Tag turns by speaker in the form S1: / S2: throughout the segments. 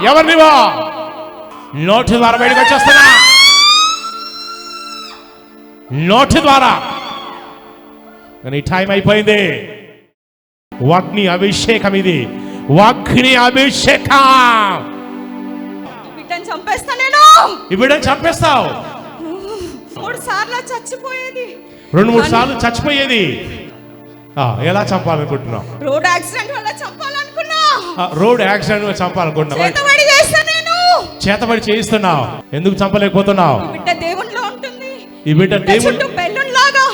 S1: ఎవరినివో నోటి ద్వారా బయటకు వచ్చేస్తున్నా, నోటి ద్వారా. కానీ టైం అయిపోయింది. అగ్ని అభిషేకం, ఇది అగ్ని అభిషేకం.
S2: బిడ్డను చంపేస్తా నేను.
S1: ఈ బిడ్డను చంపేస్తావు.
S2: 3 సార్లు చచ్చిపోయేది,
S1: 2-3 సార్లు చచ్చిపోయేది. ఎలా చంపాలనుకుంటున్నావు?
S2: రోడ్ యాక్సిడెంట్ వల్ల చంపాలనుకున్నా.
S1: రోడ్ యాక్సిడెంట్ వల్ల చంపాలనుకుంటున్నావు.
S2: చేతబడి చేస్తా నేను.
S1: చేతబడి చేయిస్తున్నావు. ఎందుకు చంపలేకపోతున్నావు?
S2: ఈ బిడ్డ దేవునిలో ఉంటుంది.
S1: ఈ బిడ్డ దేవుని
S2: చుట్టూ బెలూన్లాగా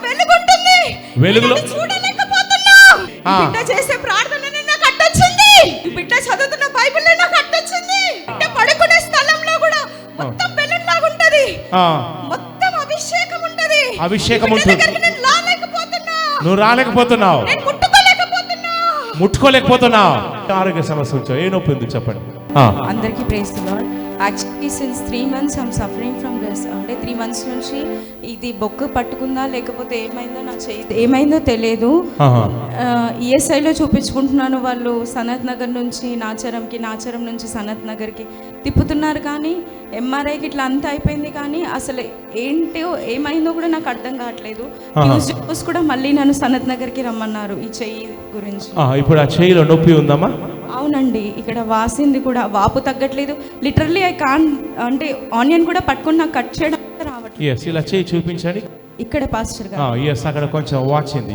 S2: వెలుగుంటుంది.
S1: వెలుగులో
S2: చూడలేకపోతున్నా. ఈ బిడ్డ చేసే ప్రార్థనని నాకు అడ్డొచ్చింది. ఈ బిడ్డ చదువుతున్న బైబిల్ నాకు అడ్డొచ్చింది. బిడ్డ పడుకునే స్థలంలో కూడా మొత్తం బెలూన్లాగా ఉంటది, మొత్తం అభిషేకం ఉంటది.
S1: అభిషేకం ఉంటుంది. నువ్వు రాలేకపోతున్నావు, ముట్టుకోలేకపోతున్నావు. ఆరోగ్య సమస్య వచ్చావు. ఏ నొప్పి ఉంది చెప్పండి.
S2: అందరికీ praise the Lord. Actually since 3 months I'm suffering from this. అంటే 3 months నుంచి ఇది బొక్కు పట్టుకుందా లేకపోతే ఏమైందో నాకు ఏమైందో తెలియదు. ఈఎస్ఐలో చూపించుకుంటున్నాను. వాళ్ళు సనత్ నగర్ నుంచి నాచారంకి, నాచారం నుంచి సనత్ నగర్కి తిప్పుతున్నారు. కానీ ఎంఆర్ఐకి ఇట్లా అంతా అయిపోయింది. కానీ అసలు ఏంటో ఏమైందో కూడా నాకు అర్థం కావట్లేదు. న్యూస్ కూడా మళ్ళీ నన్ను సనత్ నగర్కి రమ్మన్నారు ఈ చెయ్యి గురించి.
S1: ఇప్పుడు ఆ చెయ్యిలో నొప్పి ఉందమ్మా?
S2: అవునండి, ఇక్కడ వాసింది కూడా, వాపు తగ్గట్లేదు. లిటరల్లీ ఐ కాన్, అంటే ఆనియన్ కూడా పట్టుకొని నాకు కట్ చేయడం రావట్లేదు.
S1: ఇలా చేయి చూపించండి.
S2: ఇక్కడ పాస్టర్ గారు.
S1: అక్కడ కొంచెం వాచింది.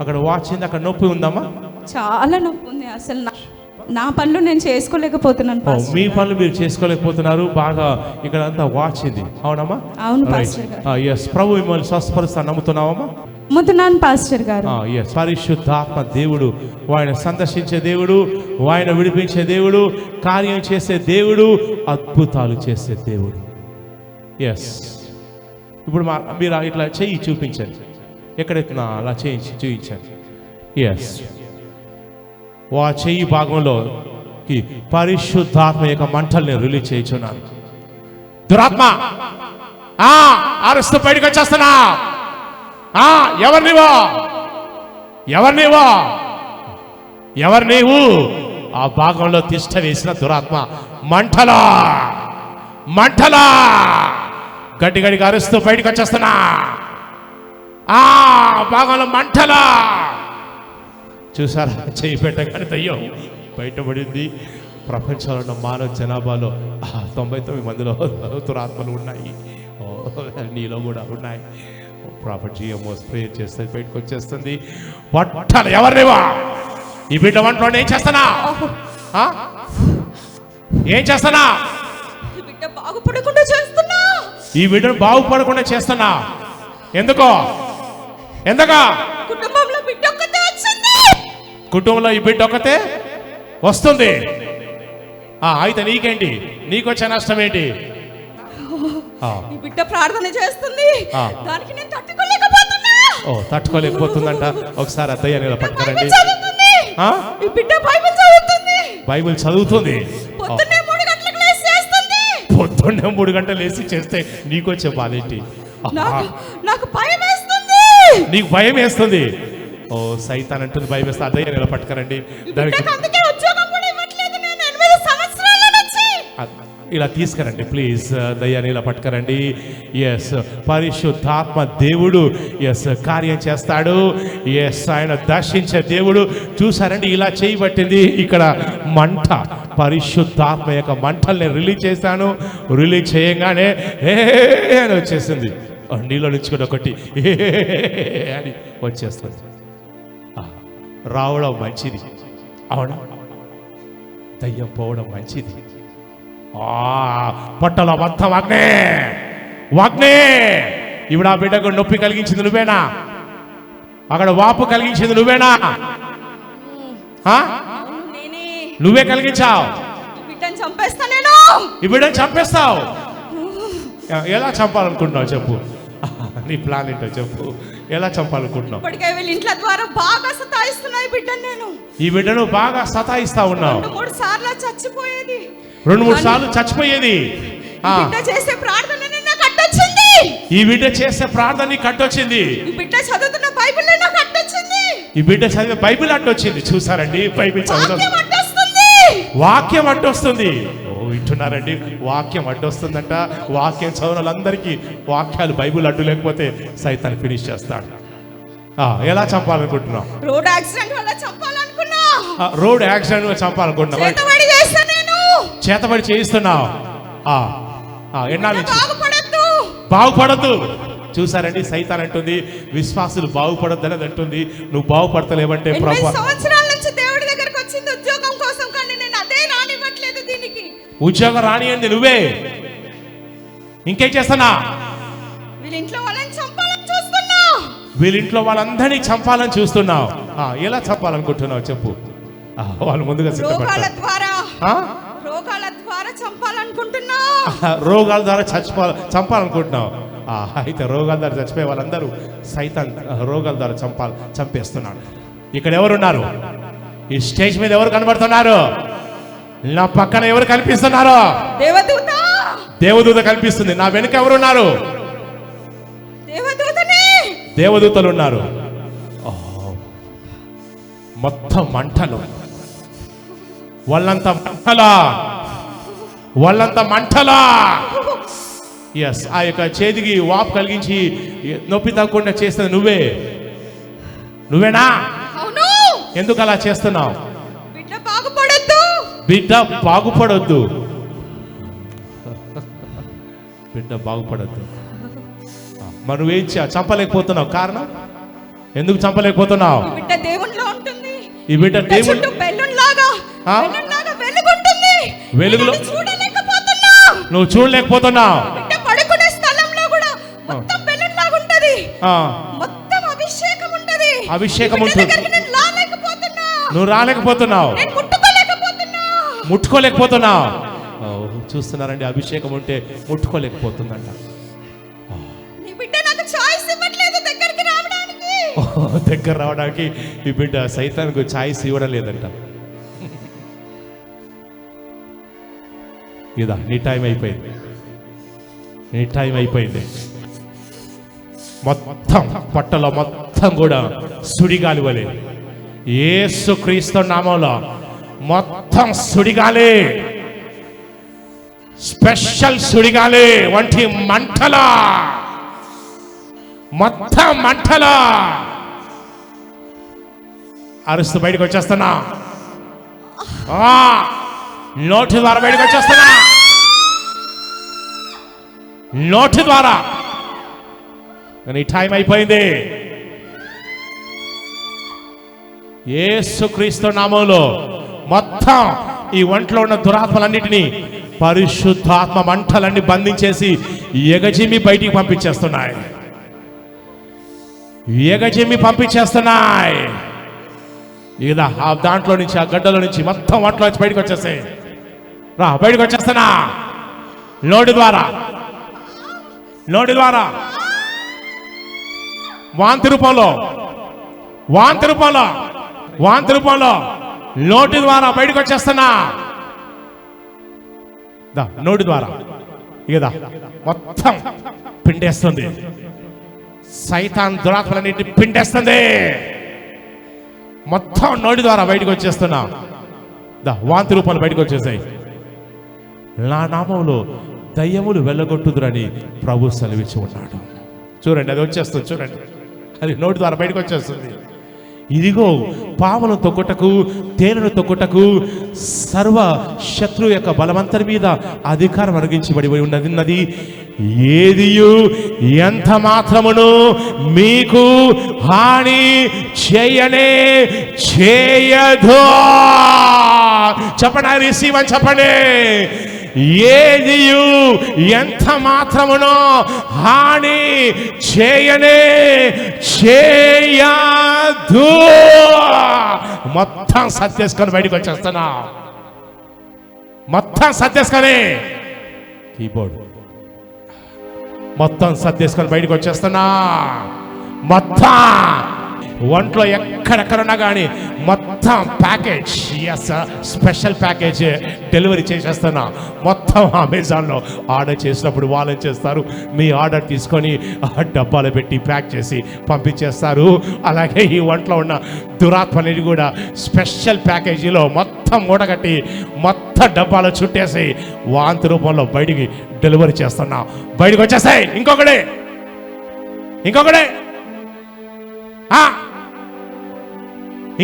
S1: అక్కడ వాచింది. అక్కడ నొప్పి ఉందమ్మా?
S2: చాలా నొప్పి ఉంది. అసలు నా పనులు నేను చేసుకోలేకపోతున్నాను.
S1: మీ పనులు మీరు చేసుకోలేకపోతున్నారు. బాగా ఇక్కడ అంతా వాచింది. అవునమ్మా?
S2: అవును పాస్టర్ గారు.
S1: ప్రభు మిమ్మల్ని స్వస్థపరుస్తాను నమ్ముతున్నావమ్మా?
S2: నమ్ముతున్నాను పాస్టర్ గారు.
S1: పరిశుద్ధాత్మ దేవుడు, ఆయన సందర్శించే దేవుడు, ఆయన విడిపించే దేవుడు, కార్యం చేసే దేవుడు, అద్భుతాలు చేసే దేవుడు. ఇప్పుడు మీరు ఇట్లా చెయ్యి చూపించండి. ఎక్కడెత్తున్నా అలా చేయించి చూపించండి. ఆ చెయ్యి భాగంలో పరిశుద్ధాత్మ యొక్క మంటల్ని రిలీజ్ చేయించున్నాను. దురాత్మ అరుస్తూ బయటకు వచ్చేస్తున్నా. ఎవరు నీవు? ఆ భాగంలో తిష్ట వేసిన దురాత్మ మంటలా గట్టి గడిగా అరుస్తూ బయటకు వచ్చేస్తున్నా. ఆ భాగంలో మంటలా. చూసారా? చేయి పెట్టగానే దయ్యం బయటపడింది. ప్రపంచంలో ఉన్న మానవ జనాభాలో 99 మందిలో దురాత్మలు ఉన్నాయి. నీలో కూడా ఉన్నాయి. ప్రాపర్టీ ఏమో స్ప్రే చేస్తే బయటకు వచ్చేస్తుంది. పట్టాలి. ఎవరినివా? ఈ బిడ్డ వంటలో ఏం చేస్తానా? ఈ బిడ్డను బాగుపడకుండా చేస్తున్నా. ఎందుకో? కుటుంబంలో ఈ బిడ్డ ఒక్కతే వస్తుంది. అయితే నీకేంటి? నీకొచ్చే నష్టం ఏంటి?
S2: ఈ బిడ్డ ప్రార్థన చేస్తుంది, దానికి నేను తట్టుకోలేకపోతున్నా.
S1: తట్టుకోలేకపోతుందంట. ఒకసారి అత్తయ్య ఇలా పట్టుకోరండి.
S2: ఈ బిడ్డ బైబిల్ చదువుతుంది.
S1: బైబిల్ చదువుతుంది.
S2: పొద్దున్నే 3 గంటలకు లేచి చేస్తుంది.
S1: పొద్దున్నే 3 గంటలు లేచి చేస్తే నీకొచ్చే బాధ ఏంటి?
S2: నాకు భయం వేస్తుంది.
S1: నీకు భయం వేస్తుంది? సైతాన్ అంటుంది భయం వేస్తే. అత్తయ్య ఇలా పట్టుకోరండి. దానికి ఇలా తీసుకురండి ప్లీజ్. దయ్యాన్ని ఇలా పట్టుకరండి. పరిశుద్ధాత్మ దేవుడు కార్యం చేస్తాడు. ఆయన దర్శించే దేవుడు. చూసారండి? ఇలా చేయబట్టింది. ఇక్కడ మంట, పరిశుద్ధాత్మ యొక్క మంటల్ని రిలీజ్ చేశాను. రిలీజ్ చేయగానే అని వచ్చేసింది. నీలో నుంచి కూడా ఒకటి అని వచ్చేస్తుంది. రావడం మంచిది. అవునా? దయ్యం పోవడం మంచిది. పొట్టలో మొత్తం అగ్నే. ఇప్పుడు ఆ బిడ్డకు నొప్పి కలిగించింది నువ్వేనా? అక్కడ వాపు కలిగించింది నువ్వేనా? నువ్వే కలిగించావు. ఈ బిడ్డను చంపేస్తావు. ఎలా చంపాలనుకుంటున్నావు చెప్పు? నీ ప్లాన్ ఏంటో చెప్పు. ఎలా చంపాలనుకుంటున్నావు? ఈ బిడ్డను బాగా సతాయిస్తా ఉన్నావు.
S2: 2-3 సార్లు చచ్చిపోయేది.
S1: 2-3 సార్లు చచ్చిపోయేది.
S2: ఈ బిడ్డ చేసే ప్రార్థనని నాకు అడ్డొచ్చింది.
S1: ఈ బిడ్డ చేసే ప్రార్థనని కట్టొచ్చింది.
S2: ఈ బిడ్డ చదువుతున్న బైబిల్ నాకు అడ్డొచ్చింది.
S1: ఈ బిడ్డ చదివే బైబిల్ అడ్డొచ్చింది. చూసారండి? బైబిల్ చదవడం వాక్యం అడ్డొస్తుంది. ఓ వింటున్నారండి, వాక్యం అడ్డొస్తుందంట. వాక్యం చదివిన వాళ్ళందరికీ వాక్యాలు బైబిల్ అడ్డు లేకపోతే సైతాన్ని ఫినిష్ చేస్తాడు. ఎలా చంపాలనుకుంటున్నావు?
S2: రోడ్ యాక్సిడెంట్ వల్ల చంపాలనుకున్నా.
S1: Road accident చంపాలనుకుంటున్నావు. చేతబడి చేయిస్తున్నావు. ఎన్నాళ్ళు బాగుపడద్దు. చూసారండి, సైతాన్ అంటుంది విశ్వాసులు బాగుపడద్దు అనేది అంటుంది. నువ్వు బాగుపడతలేవంటే
S2: సంవత్సరాల నుంచి దేవుడి దగ్గరికి వచ్చింది ఉద్యోగం కోసం, కానీ నేను అదే రానివ్వట్లేదు. దీనికి
S1: ఉద్యోగం రానియండి నువ్వే. ఇంకేం చేస్తున్నా?
S2: వీళ్ళింట్లో వాళ్ళని చంపాలని చూస్తున్నా.
S1: వీళ్ళింట్లో వాళ్ళందరినీ చంపాలని చూస్తున్నావు. ఎలా చంపాలనుకుంటున్నావు చెప్పు. వాళ్ళు ముందుగా
S2: రోగాల ద్వారా చంపాలనుకుంటున్నా.
S1: రోగాల ద్వారా చంపాలనుకుంటున్నావు. అయితే రోగాల ద్వారా చచ్చిపోయే వాళ్ళందరూ సైతాన్ రోగాల ద్వారా చంపేస్తున్నాడు. ఇక్కడ ఎవరున్నారు? ఈ స్టేజ్ మీద ఎవరు కనబడుతున్నారు? నా పక్కన ఎవరు కనిపిస్తున్నారు? దేవదూత కనిపిస్తుంది. నా వెనుక ఎవరున్నారు? దేవదూతలు ఉన్నారు. మొత్తం మంటలు, వాళ్ళంతా మంటలా. ఎస్, ఆ యొక్క చేతికి వాపు కలిగించి నొప్పి తగ్గకుండా చేస్తుంది నువ్వేనా? ఎందుకు అలా చేస్తున్నావు? బిడ్డ బాగుపడొద్దు. మరి నువ్వేం చంపలేకపోతున్నావు? కారణం ఎందుకు చంపలేకపోతున్నావు? ఈ బిడ్డ దేవుడు వెలుగులో నువ్వు చూడలేకపోతున్నావు. అభిషేకం ఉంటుంది, నువ్వు రాలేకపోతున్నావు, ముట్టుకోలేకపోతున్నావు. చూస్తున్నారండి, అభిషేకం ఉంటే ముట్టుకోలేకపోతుందంట. దగ్గర రావడానికి ఈ బిడ్డ సైతానికి ఛాయిస్ ఇవ్వడం లేదంట. ఇదా నీ టైం అయిపోయింది. మొత్తం పట్టలో మొత్తం కూడా సుడిగాలి వలె యేసుక్రీస్తు నామములో మొత్తం సుడిగాలి, స్పెషల్ సుడిగాలి వంటి మంటలా, మొత్తం మంటలా అరుస్తూ బయటకు వచ్చేస్తున్నా. నోటి ద్వారా బయటకు వచ్చేస్తున్నా. నోటి ద్వారా. కానీ టైం అయిపోయింది. యేసుక్రీస్తు నామములో మొత్తం ఈ ఒంట్లో ఉన్న దురాత్మలన్నిటినీ పరిశుద్ధాత్మ మంటలన్నీ బంధించేసి ఎగజిమ్మి బయటికి పంపించేస్తున్నాయి. ఇదా ఆ దాంట్లో నుంచి, ఆ గడ్డలో నుంచి మొత్తం ఒంట్లో నుంచి బయటకు వచ్చేసాయి. బయటకు వచ్చేస్తున్నా. నోటి ద్వారా వాంతి రూపంలో నోటి ద్వారా బయటకు వచ్చేస్తున్నా. నోటి ద్వారా ఇదా మొత్తం పిండేస్తుంది. సైతాన్ దురాత్మలన్నింటి పిండేస్తుంది. మొత్తం నోటి ద్వారా బయటకు వచ్చేస్తున్నా. వాంతి రూపాలు బయటకు వచ్చేసాయి. నా నామంలో దయ్యములు వెళ్ళగొట్టుదురని ప్రభు సెలవిచ్చి ఉన్నాడు. చూడండి, అది వచ్చేస్తుంది. చూడండి, అది నోటి ద్వారా బయటకు వచ్చేస్తుంది. ఇదిగో పాములను తొక్కుటకు, తేనెను తొక్కుటకు సర్వ శత్రు యొక్క బలమంతరి మీద అధికారం అనుగించబడి ఉన్నది. ఏదియు ఎంత మాత్రమును మీకు హాని చేయదు. చెప్పండి, రిసీవ్ అని చెప్పండి. ఏదియు ఎంత మాత్రమునో హాని చేయదు. మొత్తం సత్యేసుకొని బయటకు వచ్చేస్తున్నా. మొత్తం సత్యేసుకొని కీబోర్డ్ మొత్తం సత్యేసుకొని బయటకు వచ్చేస్తున్నా. మొత్తం ఒంట్లో ఎక్కడెక్కడున్నా కానీ మొత్తం package, yes special package delivery చేసేస్తున్నా. మొత్తం అమెజాన్లో ఆర్డర్ చేసినప్పుడు వాళ్ళని చేస్తారు, మీ ఆర్డర్ తీసుకొని డబ్బాలు పెట్టి ప్యాక్ చేసి పంపించేస్తారు. అలాగే ఈ ఒంట్లో ఉన్న దురాత్మని కూడా స్పెషల్ ప్యాకేజీలో మొత్తం మూటగట్టి మొత్తం డబ్బాలో చుట్టేసి వాంతి రూపంలో బయటికి డెలివరీ చేస్తున్నా. బయటకు వచ్చేసాయి. ఇంకొకడే ఇంకొకడే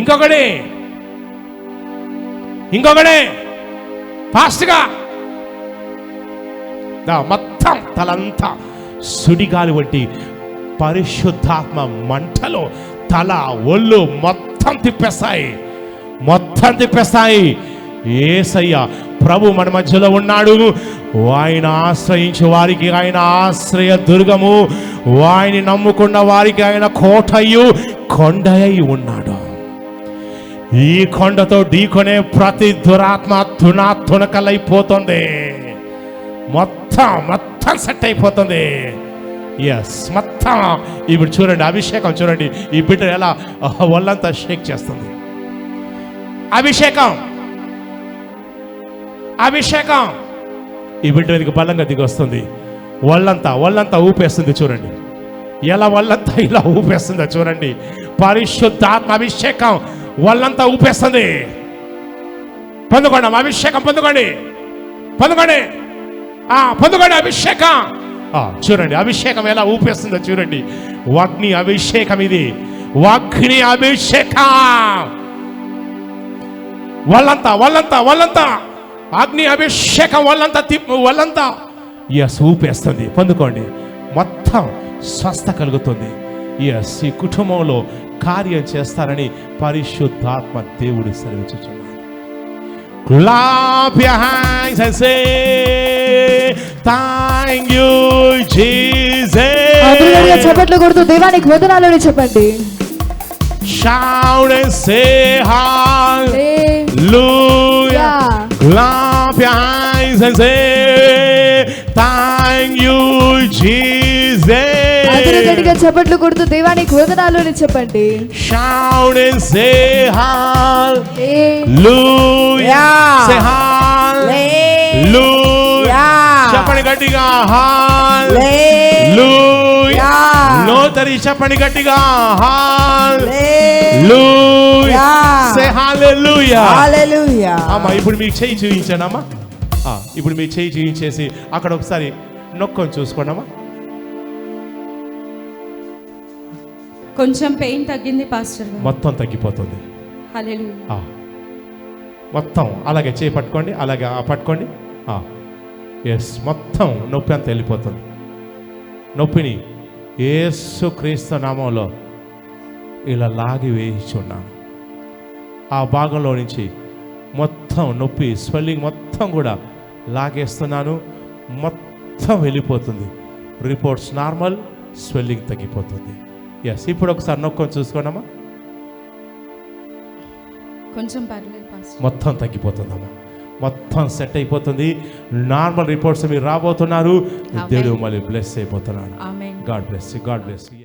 S1: ఇంకొకడే ఇంకొకడే ఫాస్ట్గా మొత్తం తలంతా సుడిగాలి వంటి పరిశుద్ధాత్మ మంటలో తల ఒళ్ళు మొత్తం తిప్పేస్తాయి. యేసయ్య ప్రభు మన మధ్యలో ఉన్నాడు. ఆయన ఆశ్రయించే వారికి ఆయన ఆశ్రయ దుర్గము, ఆయన నమ్ముకున్న వారికి ఆయన కోటయు కొండయై ఉన్నాడు. ఈ కొండతో ఢీకొనే ప్రతి దురాత్మ తునకలైపోతుంది. మొత్తం సెట్ అయిపోతుంది. ఎస్ మొత్తం. ఇప్పుడు చూడండి అభిషేకం, చూడండి ఈ బిడ్డ ఎలా ఒళ్ళంతా షేక్ చేస్తుంది. అభిషేకం ఈ బిడ్డ మీదకి బలంగా దిగి వస్తుంది. ఒళ్ళంతా ఊపేస్తుంది. చూడండి ఎలా ఒళ్ళంతా ఇలా ఊపేస్తుందో చూడండి. పరిశుద్ధాత్మ అభిషేకం ఒళ్ళంతా ఊపేస్తుంది. పొందుకోండి అభిషేకం, పొందుకోండి అభిషేకం. చూడండి అభిషేకం ఎలా ఊపేస్తుందో చూడండి. అగ్ని అభిషేకం, ఇది అగ్ని అభిషేకం. ఒళ్ళంతా అగ్ని అభిషేకం ఒళ్ళంతా ఎస్ ఊపేస్తుంది. పొందుకోండి. మొత్తం స్వస్థ కలుగుతుంది. ఎస్ ఈ కుటుంబంలో కార్యం చేస్తారని పరిశుద్ధాత్మ దేవుడు సెలవించుచున్నాడు. Clap your hands and say thank you Jesus.
S3: అదురుగా చప్పట్లు కొడుతూ దేవానికి వందనాలు చెప్పండి.
S1: Shout and say hallelujah. Clap your hands and say thank you Jesus.
S3: అదురుగా చప్పట్లు కొడుతూ దేవానికి వందనాలు చెప్పండి.
S1: Shout and say hallelujah. Say hallelujah. చెప్పండి గట్టిగా hallelujah. నోతరి చెప్పండి గట్టిగా hallelujah. Say hallelujah.
S3: హల్లెలూయా.
S1: అమ్మా ఇప్పుడు మీకు చేయి చూపించాను అమ్మా. ఇప్పుడు మీ చేయి చూపించేసి అక్కడ ఒకసారి నొక్కొని చూసుకోండి అమ్మా.
S2: కొంచెం పెయిన్ తగ్గింది పాస్టర్ గారు.
S1: మొత్తం తగ్గిపోతుంది.
S2: హల్లెలూయా.
S1: మొత్తం అలాగే చేయి పట్టుకోండి, అలాగే పట్టుకోండి. ఎస్ మొత్తం నొప్పి అంతా వెళ్ళిపోతుంది. నొప్పిని యేసు క్రీస్తు నామంలో ఇలా లాగి వేయించున్నాను. ఆ భాగంలో నుంచి మొత్తం నొప్పి స్వెల్లింగ్ మొత్తం కూడా లాగేస్తున్నాను. మొత్తం వెళ్ళిపోతుంది. రిపోర్ట్స్ నార్మల్, స్వెల్లింగ్ తగ్గిపోతుంది. ఎస్ ఇప్పుడు ఒకసారి నొక్కొని చూసుకోండమ్మా.
S2: కొంచెం పర్లేదు పాస్టర్.
S1: మొత్తం తగ్గిపోతుందమ్మా. మొత్తం సెట్ అయిపోతుంది. నార్మల్ రిపోర్ట్స్ మీరు రాబోతున్నారు. దేవుడు మళ్ళీ బ్లెస్ అయిపోతున్నాడు.
S2: ఆమేన్.
S1: God bless you.